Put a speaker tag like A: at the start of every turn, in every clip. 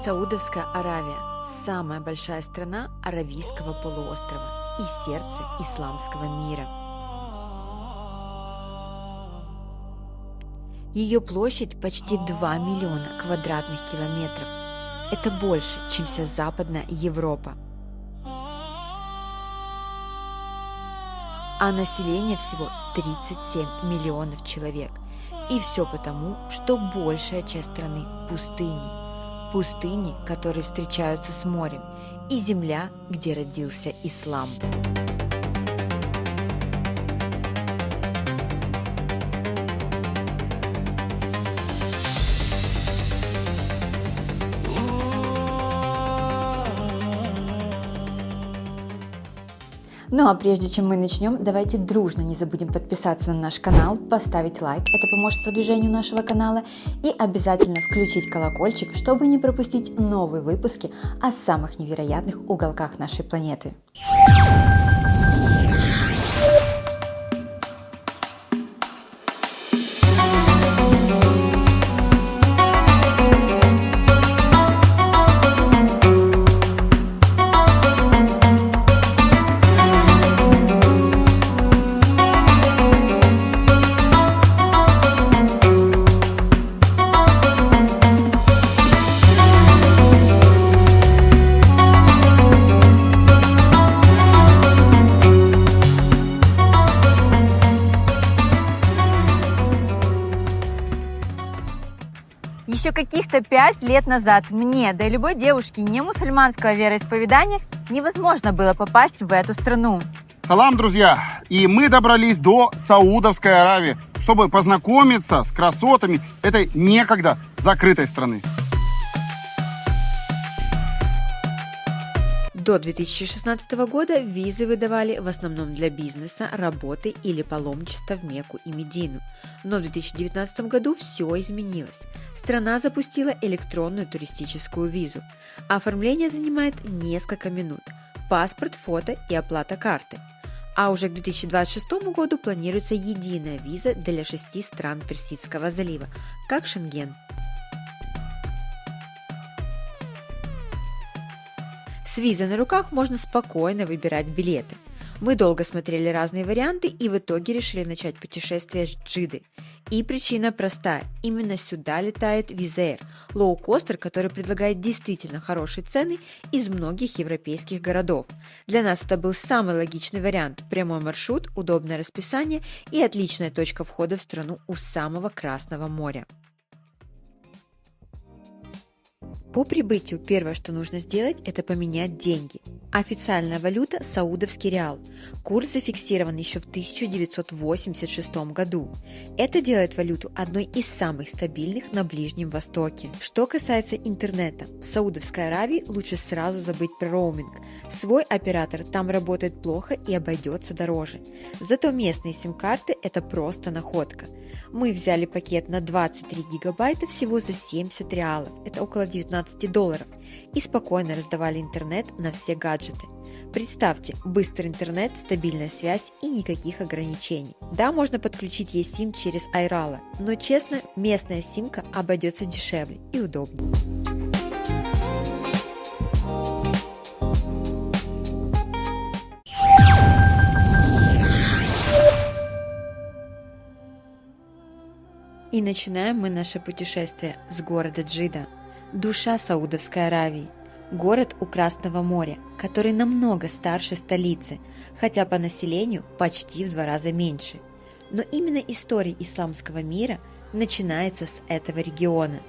A: Саудовская Аравия – самая большая страна Аравийского полуострова и сердце исламского мира. Ее площадь почти 2 миллиона квадратных километров. Это больше, чем вся Западная Европа. А население всего 37 миллионов человек. И все потому, что большая часть страны – пустыни. Пустыни, которые встречаются с морем, и земля, где родился ислам. Ну а прежде чем мы начнем, давайте дружно не забудем подписаться на наш канал, поставить лайк, это поможет продвижению нашего канала, и обязательно включить колокольчик, чтобы не пропустить новые выпуски о самых невероятных уголках нашей планеты.
B: Еще каких-то 5 лет назад мне, да и любой девушке не мусульманского вероисповедания, невозможно было попасть в эту страну.
C: Салам, друзья! И мы добрались до Саудовской Аравии, чтобы познакомиться с красотами этой некогда закрытой страны.
A: До 2016 года визы выдавали в основном для бизнеса, работы или паломничества в Мекку и Медину. Но в 2019 году все изменилось. Страна запустила электронную туристическую визу. Оформление занимает несколько минут. Паспорт, фото и оплата карты. А уже к 2026 году планируется единая виза для 6 стран Персидского залива, как Шенген. С визой на руках можно спокойно выбирать билеты. Мы долго смотрели разные варианты и в итоге решили начать путешествие с Джидды. И причина простая. Именно сюда летает Wizz Air, лоукостер, который предлагает действительно хорошие цены из многих европейских городов. Для нас это был самый логичный вариант. Прямой маршрут, удобное расписание и отличная точка входа в страну у самого Красного моря. По прибытию первое, что нужно сделать, это поменять деньги. Официальная валюта – саудовский реал. Курс зафиксирован еще в 1986 году. Это делает валюту одной из самых стабильных на Ближнем Востоке. Что касается интернета, в Саудовской Аравии лучше сразу забыть про роуминг. Свой оператор там работает плохо и обойдется дороже. Зато местные сим-карты – это просто находка. Мы взяли пакет на 23 гигабайта всего за 70 реалов, это около $19, и спокойно раздавали интернет на все гаджеты. Представьте, быстрый интернет, стабильная связь и никаких ограничений. Да, можно подключить eSIM через Айрала, но честно, местная симка обойдется дешевле и удобнее. И начинаем мы наше путешествие с города Джидда, душа Саудовской Аравии, город у Красного моря, который намного старше столицы, хотя по населению почти в 2 раза меньше. Но именно история исламского мира начинается с этого региона.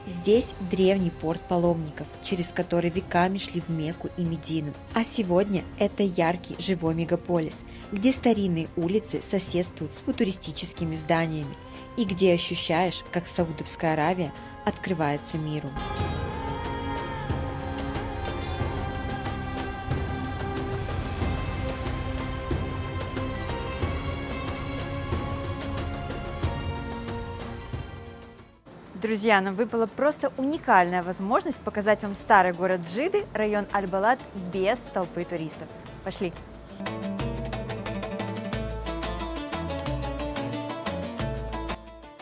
A: Здесь древний порт паломников, через который веками шли в Мекку и Медину. А сегодня это яркий живой мегаполис, где старинные улицы соседствуют с футуристическими зданиями, и где ощущаешь, как Саудовская Аравия открывается миру.
B: Друзья, нам выпала просто уникальная возможность показать вам старый город Джидды, район Аль-Балад, без толпы туристов. Пошли!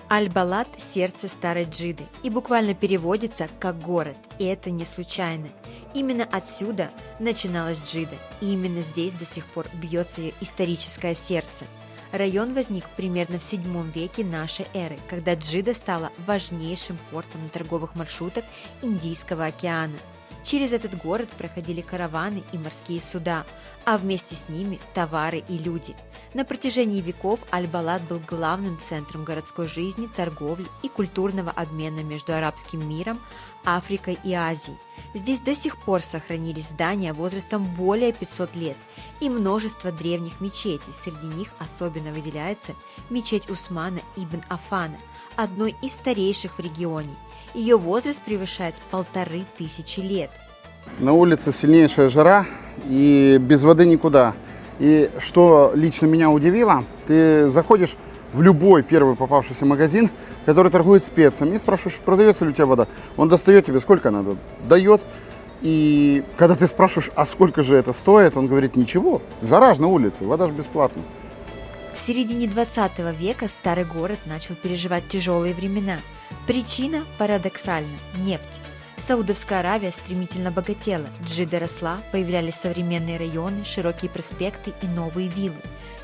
A: Аль-Балат – сердце старой Джиды и буквально переводится как «город», и это не случайно. Именно отсюда начиналась Джида, и именно здесь до сих пор бьется ее историческое сердце. Район возник примерно в VII веке нашей эры, когда Джида стала важнейшим портом на торговых маршрутах Индийского океана. Через этот город проходили караваны и морские суда, а вместе с ними товары и люди. На протяжении веков Аль-Балат был главным центром городской жизни, торговли и культурного обмена между арабским миром, Африкой и Азией. Здесь до сих пор сохранились здания возрастом более 500 лет и множество древних мечетей. Среди них особенно выделяется мечеть Усмана ибн Аффана, одной из старейших в регионе. Ее возраст превышает 1500 лет.
C: На улице сильнейшая жара и без воды никуда. И что лично меня удивило, ты заходишь в любой первый попавшийся магазин, который торгует специями, и спрашиваешь, продается ли у тебя вода. Он достает тебе, сколько надо, дает. И когда ты спрашиваешь, а сколько же это стоит, он говорит, ничего, жара ж на улице, вода же бесплатная.
A: В середине 20 века старый город начал переживать тяжелые времена. Причина парадоксальна – нефть. Саудовская Аравия стремительно богатела, Джида росла, появлялись современные районы, широкие проспекты и новые виллы.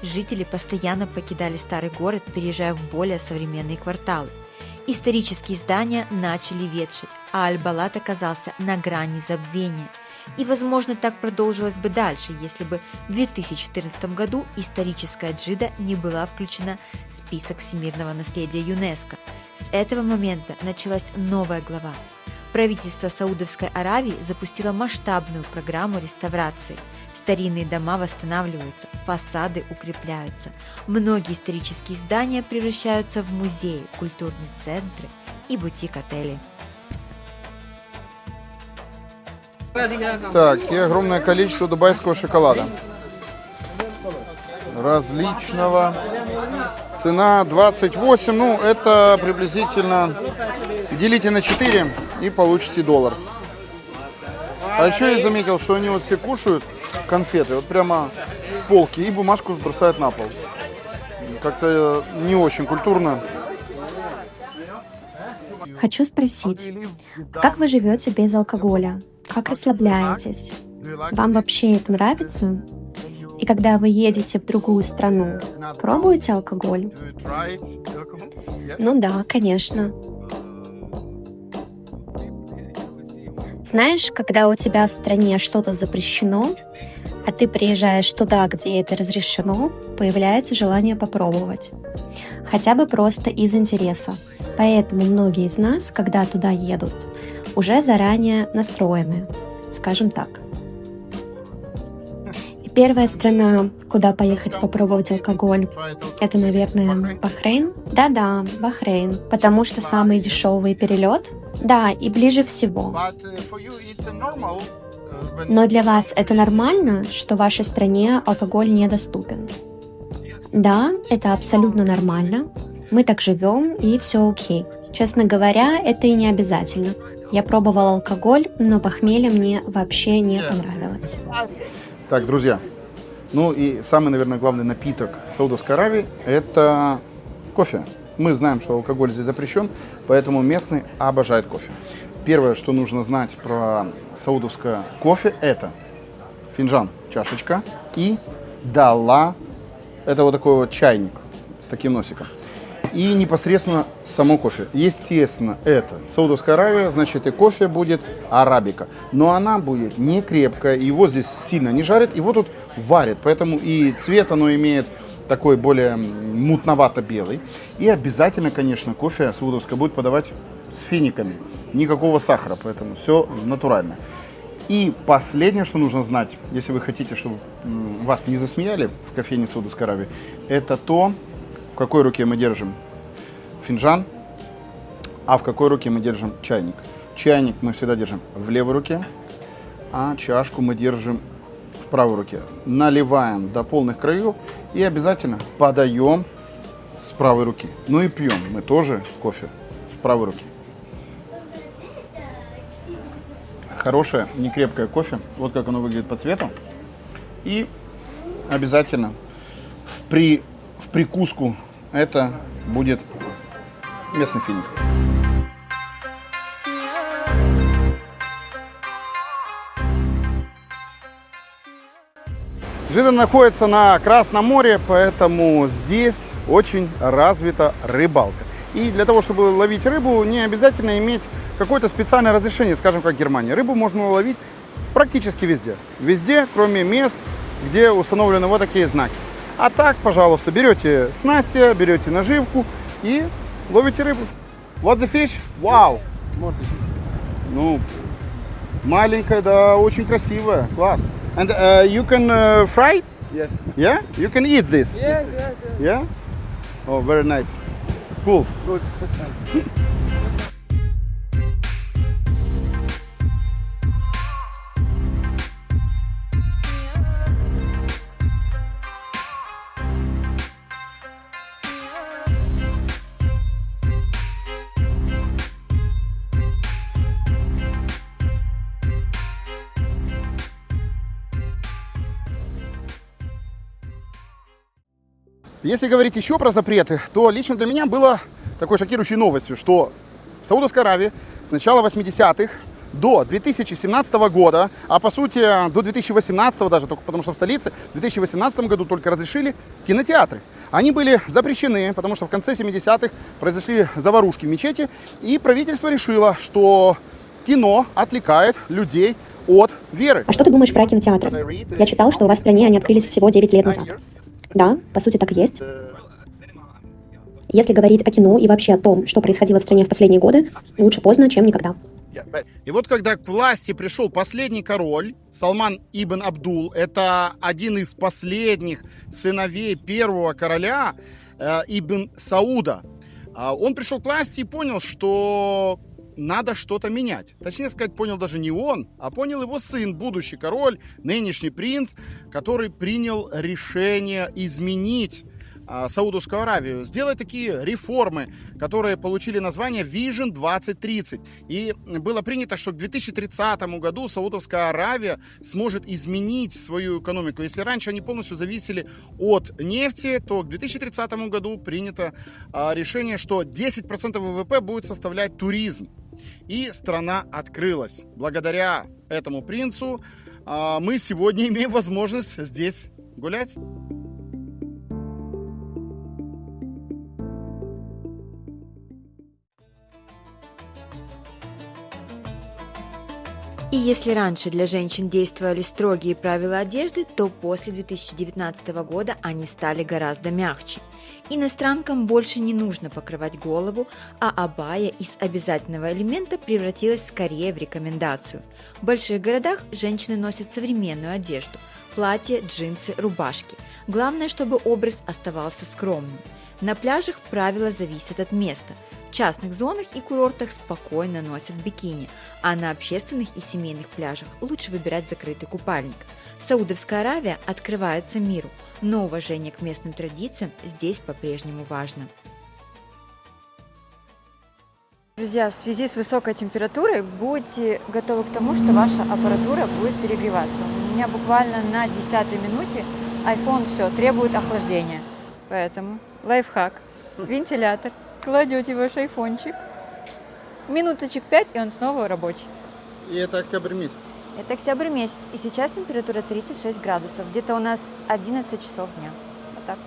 A: Жители постоянно покидали старый город, переезжая в более современные кварталы. Исторические здания начали ветшать, а Аль-Балат оказался на грани забвения. И, возможно, так продолжилось бы дальше, если бы в 2014 году историческая Джида не была включена в список всемирного наследия ЮНЕСКО. С этого момента началась новая глава. Правительство Саудовской Аравии запустило масштабную программу реставрации. Старинные дома восстанавливаются, фасады укрепляются. Многие исторические здания превращаются в музеи, культурные центры и бутик-отели.
C: Так, и огромное количество дубайского шоколада. Различного. Цена 28, ну это приблизительно делите на 4 и получите $1. А еще я заметил, что они вот все кушают конфеты, вот прямо с полки, и бумажку бросают на пол. Как-то не очень культурно.
D: Хочу спросить, как вы живете без алкоголя? Как расслабляетесь? Вам вообще это нравится? И когда вы едете в другую страну, пробуете алкоголь? Ну да, конечно. Знаешь, когда у тебя в стране что-то запрещено, а ты приезжаешь туда, где это разрешено, появляется желание попробовать. Хотя бы просто из интереса. Поэтому многие из нас, когда туда едут, уже заранее настроены, скажем так. И первая страна, куда поехать попробовать алкоголь, это, наверное, Бахрейн. Да-да, Бахрейн, потому что самый дешевый перелет. Да, и ближе всего. Но для вас это нормально, что в вашей стране алкоголь недоступен? Да, это абсолютно нормально. Мы так живем, и все окей. Честно говоря, это и не обязательно. Я пробовала алкоголь, но похмелье мне вообще не понравилось.
C: Так, друзья, ну и самый, наверное, главный напиток Саудовской Аравии – это кофе. Мы знаем, что алкоголь здесь запрещен, поэтому местные обожают кофе. Первое, что нужно знать про саудовское кофе, это финджан, чашечка, и дала, это вот такой вот чайник с таким носиком. И непосредственно само кофе. Естественно, это Саудовская Аравия, значит и кофе будет арабика. Но она будет не крепкая, его здесь сильно не жарят, его тут варят. Поэтому и цвет оно имеет такой более мутновато-белый. И обязательно, конечно, кофе саудовское будет подавать с финиками. Никакого сахара, поэтому все натурально. И последнее, что нужно знать, если вы хотите, чтобы вас не засмеяли в кофейне Саудовской Аравии, это то, в какой руке мы держим финджан, а в какой руке мы держим чайник. Чайник мы всегда держим в левой руке, а чашку мы держим в правой руке. Наливаем до полных краев и обязательно подаем с правой руки. Ну и пьем мы тоже кофе с правой руки. Хорошее, некрепкое кофе. Вот как оно выглядит по цвету. И обязательно в прикуску это будет местный финик. Джидда находится на Красном море, поэтому здесь очень развита рыбалка. И для того, чтобы ловить рыбу, не обязательно иметь какое-то специальное разрешение, скажем, как в Германии. Рыбу можно ловить практически везде. Везде, кроме мест, где установлены вот такие знаки. А так, пожалуйста, берете снасти, берете наживку и ловите рыбу. What's the fish? Вау! Ну, маленькая, да, очень красивая. Класс. And you can fry it?
E: Yes.
C: Yeah? You can eat this?
E: Yes.
C: Yeah? Oh, very nice. Cool.
E: Good.
C: Если говорить еще про запреты, то лично для меня было такой шокирующей новостью, что в Саудовской Аравии с начала 80-х до 2017 года, а по сути до 2018 даже, только потому что в столице в 2018 году только разрешили кинотеатры. Они были запрещены, потому что в конце 70-х произошли заварушки в мечети, и правительство решило, что кино отвлекает людей от веры.
D: А что ты думаешь про кинотеатры? Я читал, что у вас в стране они открылись всего 9 лет назад. Да, по сути так и есть. Если говорить о кино и вообще о том, что происходило в стране в последние годы, лучше поздно, чем никогда.
C: И вот когда к власти пришел последний король, Салман ибн Абдул, это один из последних сыновей первого короля ибн Сауда, он пришел к власти и понял, что надо что-то менять. Точнее сказать, понял даже не он, а понял его сын, будущий король, нынешний принц, который принял решение изменить Саудовскую Аравию, сделать такие реформы, которые получили название Vision 2030. И было принято, что к 2030 году Саудовская Аравия сможет изменить свою экономику. Если раньше они полностью зависели от нефти, то к 2030 году принято решение, что 10% ВВП будет составлять туризм. И страна открылась. Благодаря этому принцу мы сегодня имеем возможность здесь гулять.
A: И если раньше для женщин действовали строгие правила одежды, то после 2019 года они стали гораздо мягче. Иностранкам больше не нужно покрывать голову, а абая из обязательного элемента превратилась скорее в рекомендацию. В больших городах женщины носят современную одежду – платья, джинсы, рубашки. Главное, чтобы образ оставался скромным. На пляжах правила зависят от места. В частных зонах и курортах спокойно носят бикини, а на общественных и семейных пляжах лучше выбирать закрытый купальник. Саудовская Аравия открывается миру, но уважение к местным традициям здесь по-прежнему важно.
B: Друзья, в связи с высокой температурой будьте готовы к тому, что ваша аппаратура будет перегреваться. У меня буквально на 10-й минуте iPhone все требует охлаждения. Поэтому лайфхак, вентилятор. Кладете ваш айфончик, минуточек 5, и он снова рабочий.
C: И это октябрь месяц.
B: Это октябрь месяц, и сейчас температура 36 градусов. Где-то у нас 11 часов дня. Вот так.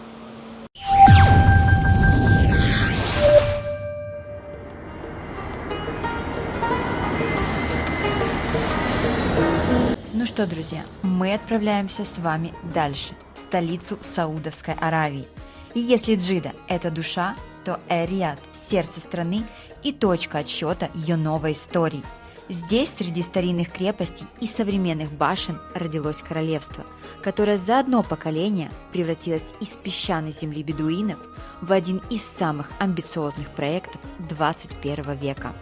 A: Ну что, друзья, мы отправляемся с вами дальше, в столицу Саудовской Аравии. И если Джидда – это душа, то Эр-Рияд – сердце страны и точка отсчета ее новой истории. Здесь, среди старинных крепостей и современных башен, родилось королевство, которое за одно поколение превратилось из песчаной земли бедуинов в один из самых амбициозных проектов 21 века.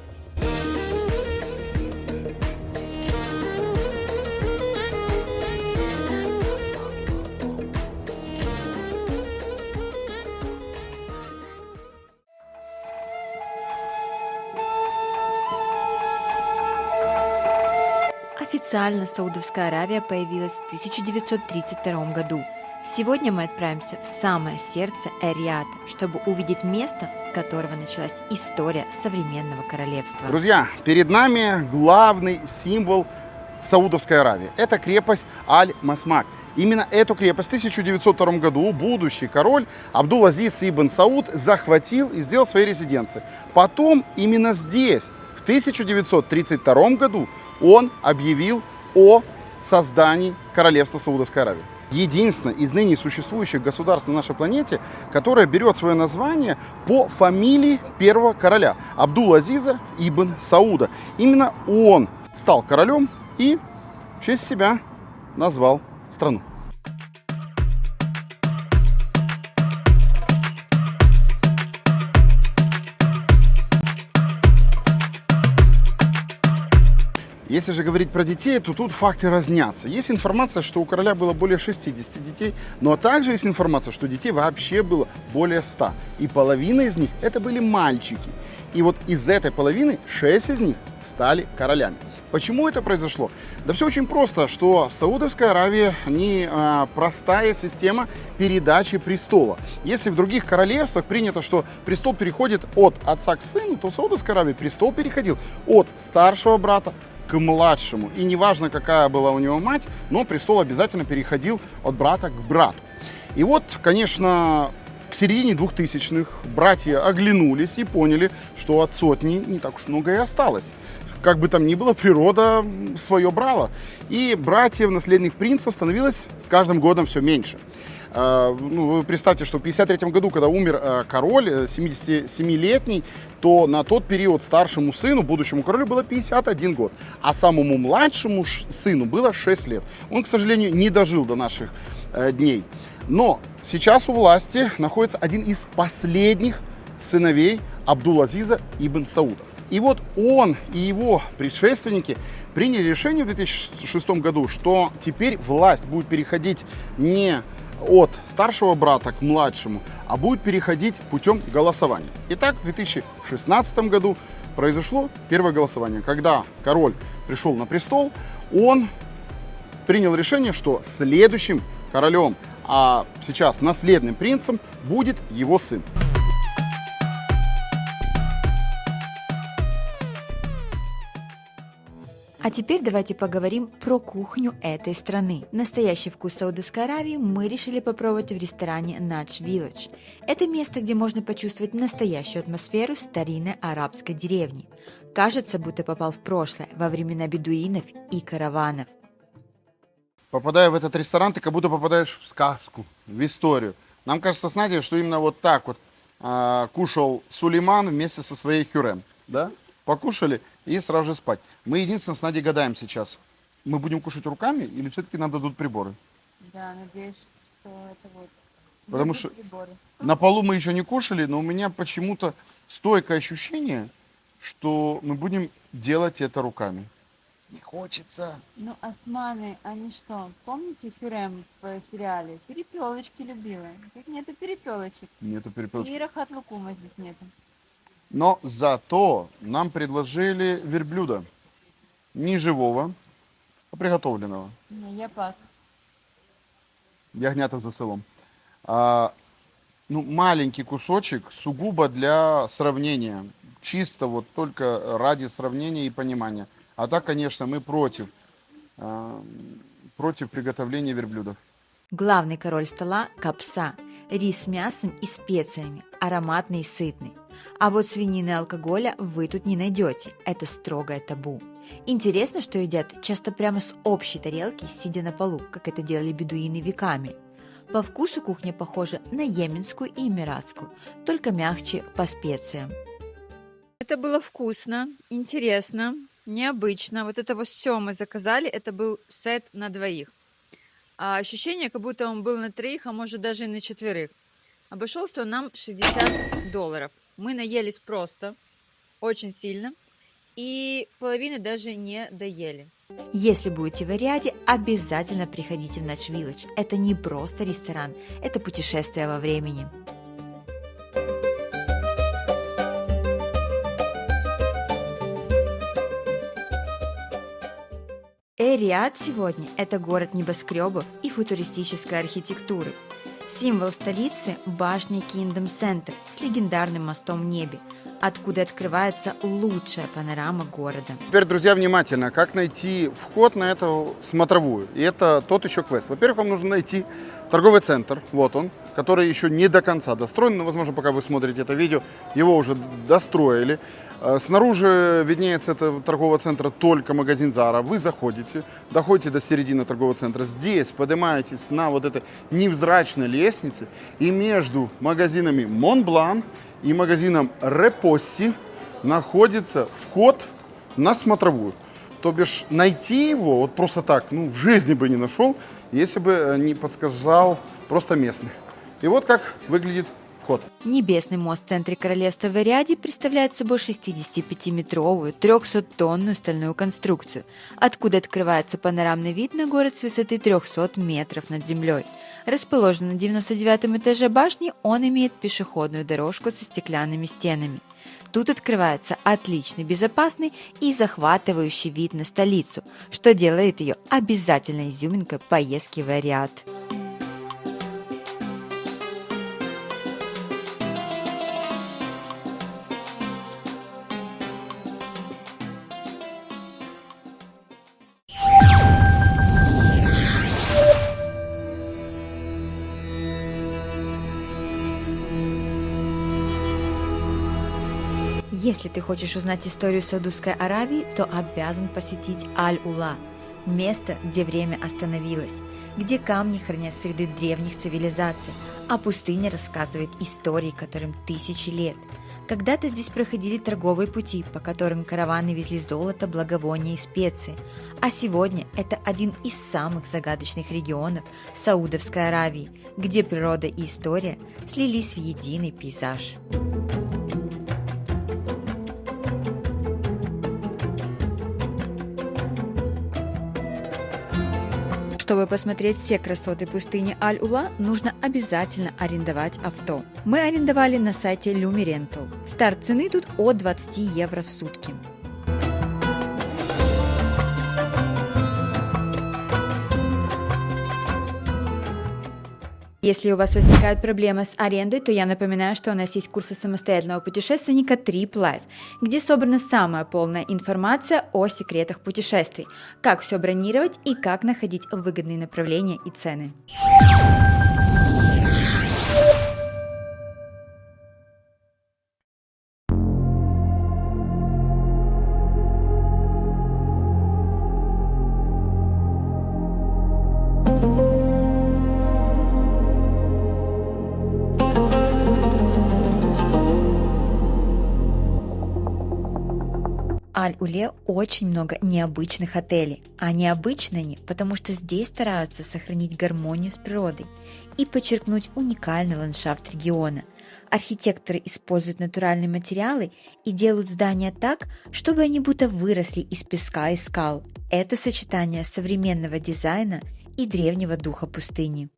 A: Официально Саудовская Аравия появилась в 1932 году. Сегодня мы отправимся в самое сердце Эр-Рияда, чтобы увидеть место, с которого началась история современного королевства.
C: Друзья, перед нами главный символ Саудовской Аравии. Это крепость Аль-Масмак. Именно эту крепость в 1902 году будущий король Абдул-Азиз ибн Сауд захватил и сделал своей резиденцией. Потом именно здесь, в 1932 году, он объявил о создании королевства Саудовской Аравии. Единственное из ныне существующих государств на нашей планете, которое берет свое название по фамилии первого короля Абдул-Азиза ибн Сауда. Именно он стал королем и в честь себя назвал страну. Если же говорить про детей, то тут факты разнятся. Есть информация, что у короля было более 60 детей, но также есть информация, что детей вообще было более 100. И половина из них это были мальчики. И вот из этой половины 6 из них стали королями. Почему это произошло? Да все очень просто, что в Саудовской Аравии простая система передачи престола. Если в других королевствах принято, что престол переходит от отца к сыну, то в Саудовской Аравии престол переходил от старшего брата к младшему. И неважно, какая была у него мать, но престол обязательно переходил от брата к брату. И вот, конечно, к середине 2000-х братья оглянулись и поняли, что от сотни не так уж много и осталось. Как бы там ни было, природа свое брала. И братьев, наследных принцев, становилось с каждым годом все меньше. Вы представьте, что в 1953 году, когда умер король, 77-летний, то на тот период старшему сыну, будущему королю, было 51 год. А самому младшему сыну было 6 лет. Он, к сожалению, не дожил до наших дней. Но сейчас у власти находится один из последних сыновей Абдул-Азиза ибн Сауда. И вот он и его предшественники приняли решение в 2006 году, что теперь власть будет переходить не от старшего брата к младшему, а будет переходить путем голосования. Итак, в 2016 году произошло первое голосование. Когда король пришел на престол, он принял решение, что следующим королем, а сейчас наследным принцем, будет его сын.
A: А теперь давайте поговорим про кухню этой страны. Настоящий вкус Саудовской Аравии мы решили попробовать в ресторане Надж Village. Это место, где можно почувствовать настоящую атмосферу старинной арабской деревни. Кажется, будто попал в прошлое, во времена бедуинов и караванов.
C: Попадая в этот ресторан, ты как будто попадаешь в сказку, в историю. Нам кажется с Надей, что именно вот так вот кушал Сулейман вместе со своей Хюррем. Да? Покушали и сразу же спать. Мы единственное с Надей гадаем сейчас. Мы будем кушать руками или все-таки нам дадут приборы?
B: Да, надеюсь, что это вот.
C: Потому что на полу мы еще не кушали, но у меня почему-то стойкое ощущение, что мы будем делать это руками. Не хочется.
B: Ну, османы, они что, помните Хюррем в сериале? Перепелочки любила. Как нету перепелочек.
C: Нету перепелочки.
B: И рахат лукума здесь нету.
C: Но зато нам предложили верблюда. Не живого, а приготовленного.
B: Не, я пас.
C: Ягнята за селом. Маленький кусочек, сугубо для сравнения. Чисто вот только ради сравнения и понимания. А так, конечно, мы против приготовления верблюдов.
A: Главный король стола – капса, рис с мясом и специями, ароматный и сытный. А вот свинины и алкоголя вы тут не найдете, это строгое табу. Интересно, что едят часто прямо с общей тарелки, сидя на полу, как это делали бедуины веками. По вкусу кухня похожа на йеменскую и эмиратскую, только мягче по специям. Это было вкусно, интересно, необычно. Вот это вот все мы заказали, это был сет на двоих. А ощущение, как будто он был на троих, а может даже и на четверых. Обошелся он нам $60. Мы наелись просто, очень сильно, и половины даже не доели. Если будете в Эр-Рияде, обязательно приходите в Надж Village. Это не просто ресторан, это путешествие во времени. Эр-Рияд сегодня – это город небоскребов и футуристической архитектуры. Символ столицы – башня Kingdom Center с легендарным мостом в небе, откуда открывается лучшая панорама города.
C: Теперь, друзья, внимательно, как найти вход на эту смотровую. И это тот еще квест. Во-первых, вам нужно найти торговый центр, вот он, который еще не до конца достроен, но, возможно, пока вы смотрите это видео, его уже достроили. Снаружи виднеется этого торгового центра только магазин Zara. Вы заходите, доходите до середины торгового центра. Здесь поднимаетесь на вот этой невзрачной лестнице. И между магазинами Montblanc и магазином Repossi находится вход на смотровую. То бишь найти его вот просто так, в жизни бы не нашел, если бы не подсказал просто местный. И вот как выглядит вход.
A: Небесный мост в центре королевства в Эр-Рияде представляет собой 65-метровую, 300-тонную стальную конструкцию, откуда открывается панорамный вид на город с высоты 300 метров над землей. Расположен на 99-м этаже башни, он имеет пешеходную дорожку со стеклянными стенами. Тут открывается отличный, безопасный и захватывающий вид на столицу, что делает ее обязательной изюминкой поездки в Эр-Рияд. Если ты хочешь узнать историю Саудовской Аравии, то обязан посетить Аль-Ула – место, где время остановилось, где камни хранят следы древних цивилизаций, а пустыня рассказывает истории, которым тысячи лет. Когда-то здесь проходили торговые пути, по которым караваны везли золото, благовония и специи, а сегодня это один из самых загадочных регионов Саудовской Аравии, где природа и история слились в единый пейзаж. Чтобы посмотреть все красоты пустыни Аль-Ула, нужно обязательно арендовать авто. Мы арендовали на сайте Lumi Rental. Старт цены тут от 20 евро в сутки. Если у вас возникают проблемы с арендой, то я напоминаю, что у нас есть курсы самостоятельного путешественника Trip Life, где собрана самая полная информация о секретах путешествий, как все бронировать и как находить выгодные направления и цены. Аль-Уле очень много необычных отелей, а необычны они, потому что здесь стараются сохранить гармонию с природой и подчеркнуть уникальный ландшафт региона. Архитекторы используют натуральные материалы и делают здания так, чтобы они будто выросли из песка и скал. Это сочетание современного дизайна и древнего духа пустыни.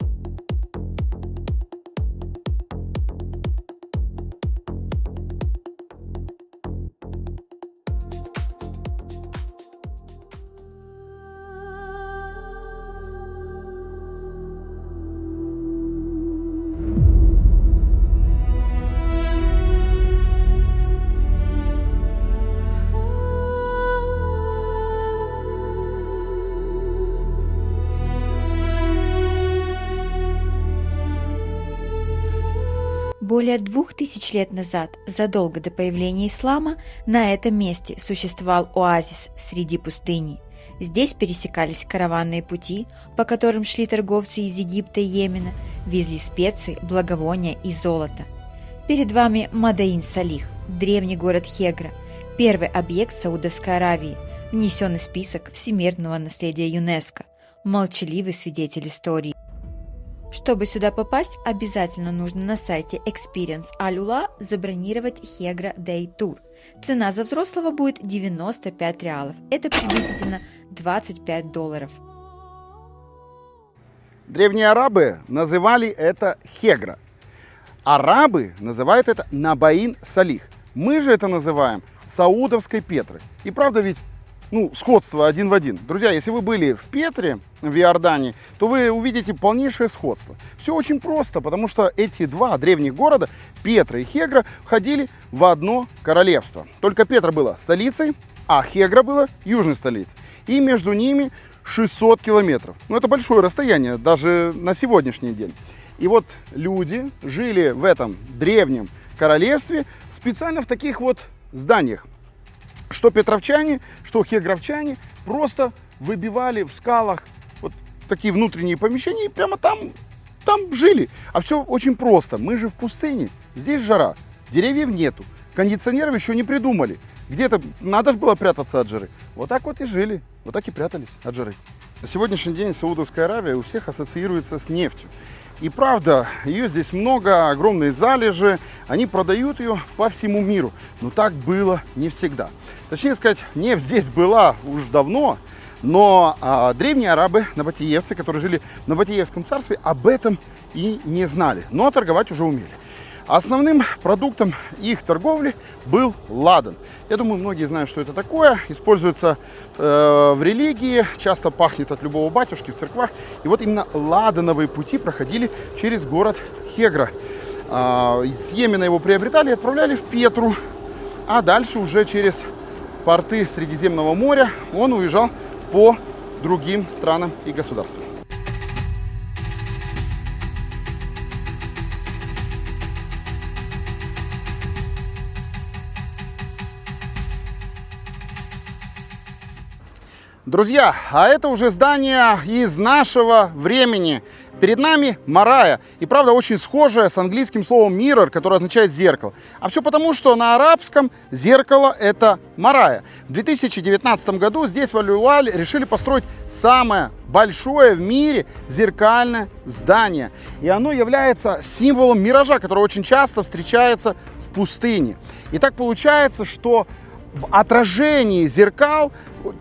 A: Более 2000 лет назад, задолго до появления ислама, на этом месте существовал оазис среди пустыни. Здесь пересекались караванные пути, по которым шли торговцы из Египта и Йемена, везли специи, благовония и золото. Перед вами Мадаин-Салих, древний город Хегра, первый объект Саудовской Аравии, внесенный в список всемирного наследия ЮНЕСКО, молчаливый свидетель истории. Чтобы сюда попасть, обязательно нужно на сайте Experience Аль-Ула забронировать Хегра Day Tour. Цена за взрослого будет 95 реалов. Это приблизительно $25.
C: Древние арабы называли это Хегра. Арабы называют это Набаин-Салих. Мы же это называем Саудовской Петрой. И правда ведь, ну, сходство один в один. Друзья, если вы были в Петре, в Иордании, то вы увидите полнейшее сходство. Все очень просто, потому что эти два древних города, Петра и Хегра, входили в одно королевство. Только Петра была столицей, а Хегра была южной столицей. И между ними 600 километров. Ну, это большое расстояние, даже на сегодняшний день. И вот люди жили в этом древнем королевстве специально в таких вот зданиях. Что петровчане, что хегровчане просто выбивали в скалах вот такие внутренние помещения и прямо там жили. А все очень просто. Мы же в пустыне, здесь жара, деревьев нету, кондиционеров еще не придумали. Где-то надо же было прятаться от жары. Вот так вот и жили, вот так и прятались от жары. На сегодняшний день Саудовская Аравия у всех ассоциируется с нефтью. И правда, ее здесь много, огромные залежи, они продают ее по всему миру. Но так было не всегда. Точнее сказать, нефть здесь была уже давно, но древние арабы, набатиевцы, которые жили в Набатиевском царстве, об этом и не знали, но торговать уже умели. Основным продуктом их торговли был ладан. Я думаю, многие знают, что это такое. Используется в религии, часто пахнет от любого батюшки в церквах. И вот именно ладановые пути проходили через город Хегра. Из Йемена его приобретали и отправляли в Петру. А дальше уже через порты Средиземного моря он уезжал по другим странам и государствам. Друзья, а это уже здание из нашего времени. Перед нами Марая. И правда очень схожее с английским словом mirror, которое означает зеркало. А все потому, что на арабском зеркало это Марая. В 2019 году здесь в Аль-Ула решили построить самое большое в мире зеркальное здание. И оно является символом миража, который очень часто встречается в пустыне. И так получается, что в отражении зеркал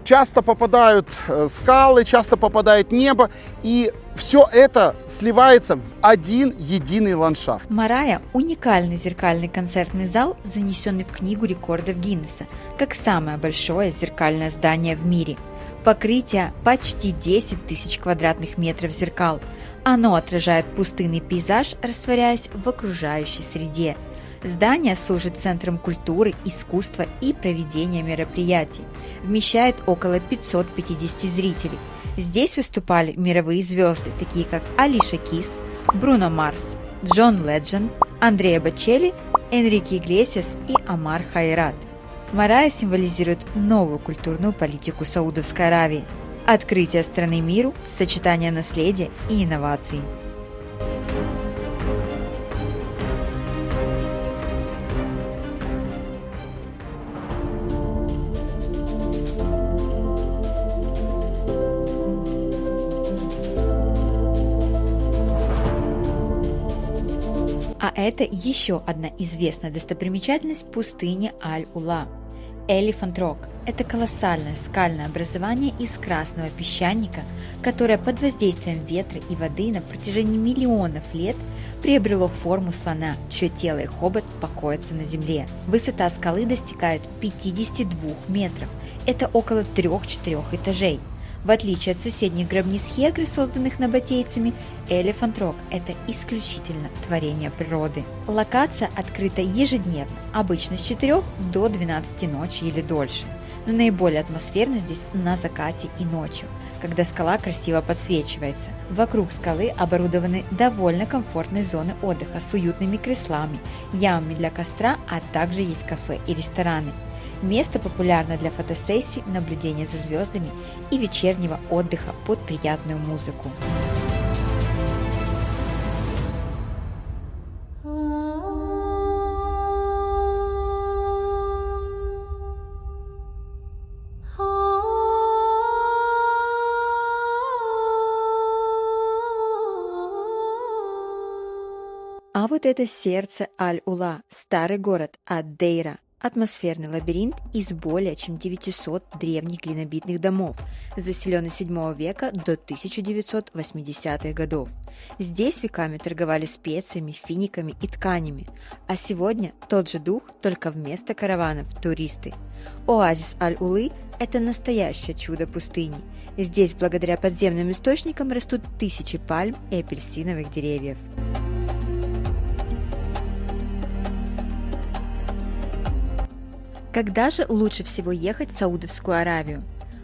C: часто попадают скалы, часто попадает небо, и все это сливается в один единый ландшафт.
A: Марая – уникальный зеркальный концертный зал, занесенный в Книгу рекордов Гиннесса, как самое большое зеркальное здание в мире. Покрытие почти 10 тысяч квадратных метров зеркал. Оно отражает пустынный пейзаж, растворяясь в окружающей среде. Здание служит центром культуры, искусства и проведения мероприятий. Вмещает около 550 зрителей. Здесь выступали мировые звезды, такие как Алиша Кис, Бруно Марс, Джон Ледженд, Андреа Бочелли, Энрике Иглесиас и Омар Хайрат. Марая символизирует новую культурную политику Саудовской Аравии. Открытие страны миру, сочетание наследия и инноваций. А это еще одна известная достопримечательность пустыни Аль-Ула. Elephant Rock – это колоссальное скальное образование из красного песчаника, которое под воздействием ветра и воды на протяжении миллионов лет приобрело форму слона, чье тело и хобот покоятся на земле. Высота скалы достигает 52 метров. Это около 3-4 этажей. В отличие от соседних гробниц Хегры, созданных набатейцами, Elephant Rock – это исключительно творение природы. Локация открыта ежедневно, обычно с 4 до 12 ночи или дольше. Но наиболее атмосферно здесь на закате и ночью, когда скала красиво подсвечивается. Вокруг скалы оборудованы довольно комфортные зоны отдыха с уютными креслами, ямами для костра, а также есть кафе и рестораны. Место популярно для фотосессий, наблюдения за звездами и вечернего отдыха под приятную музыку. А вот это сердце Аль-Ула, старый город Ад-Дейра. Атмосферный лабиринт из более чем 900 древних глинобитных домов, заселенный с 7 века до 1980-х годов. Здесь веками торговали специями, финиками и тканями, а сегодня тот же дух, только вместо караванов – туристы. Оазис Аль-Улы – это настоящее чудо пустыни. Здесь благодаря подземным источникам растут тысячи пальм и апельсиновых деревьев. Когда же лучше всего ехать в Саудовскую Аравию?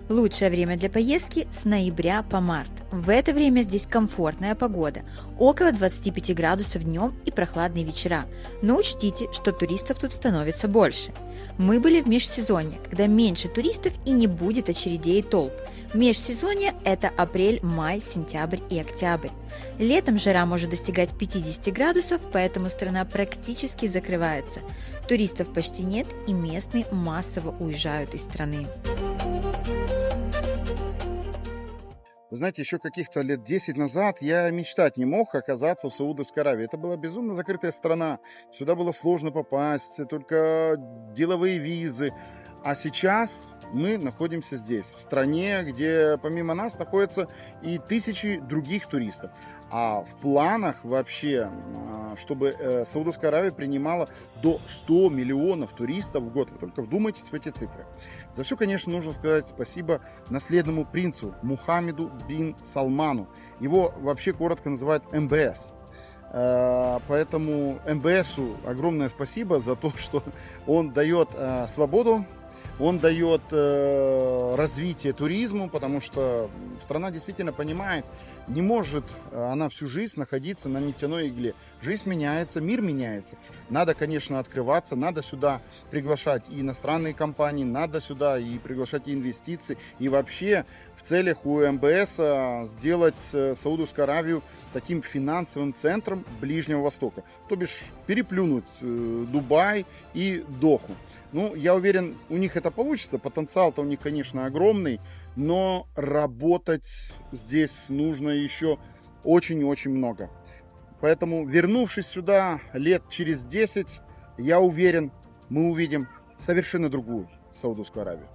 A: Лучшее время для поездки с ноября по март. В это время здесь комфортная погода, около 25 градусов днем и прохладные вечера, но учтите, что туристов тут становится больше. Мы были в межсезонье, когда меньше туристов и не будет очередей и толп. Межсезонье – это апрель, май, сентябрь и октябрь. Летом жара может достигать 50 градусов, поэтому страна практически закрывается. Туристов почти нет, и местные массово уезжают из страны.
C: Вы знаете, еще каких-то лет 10 назад я мечтать не мог оказаться в Саудовской Аравии. Это была безумно закрытая страна. Сюда было сложно попасть, только деловые визы. А сейчас мы находимся здесь, в стране, где помимо нас находятся и тысячи других туристов. А в планах вообще, чтобы Саудовская Аравия принимала до 100 миллионов туристов в год. Вы только вдумайтесь в эти цифры. За все, конечно, нужно сказать спасибо наследному принцу Мухаммеду бин Салману. Его вообще коротко называют МБС. Поэтому МБСу огромное спасибо за то, что он дает свободу, он дает развитие туризму, потому что страна действительно понимает, не может она всю жизнь находиться на нефтяной игле. Жизнь меняется, мир меняется. Надо, конечно, открываться, надо сюда приглашать и иностранные компании, надо сюда и приглашать и инвестиции. И вообще в целях у МБС сделать Саудовскую Аравию таким финансовым центром Ближнего Востока. То бишь переплюнуть Дубай и Доху. Ну, я уверен, у них это получится. Потенциал-то у них, конечно, огромный. Но работать здесь нужно еще очень и очень много. Поэтому, вернувшись сюда лет через 10, я уверен, мы увидим совершенно другую Саудовскую Аравию.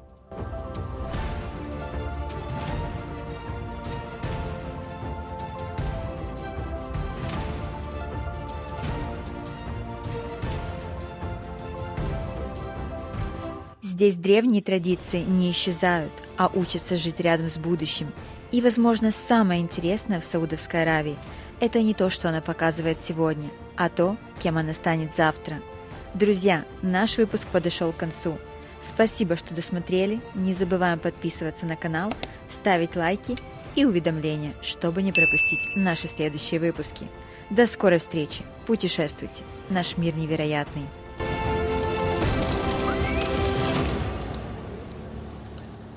A: Здесь древние традиции не исчезают, а учатся жить рядом с будущим. И, возможно, самое интересное в Саудовской Аравии – это не то, что она показывает сегодня, а то, кем она станет завтра. Друзья, наш выпуск подошел к концу. Спасибо, что досмотрели. Не забываем подписываться на канал, ставить лайки и уведомления, чтобы не пропустить наши следующие выпуски. До скорой встречи. Путешествуйте. Наш мир невероятный.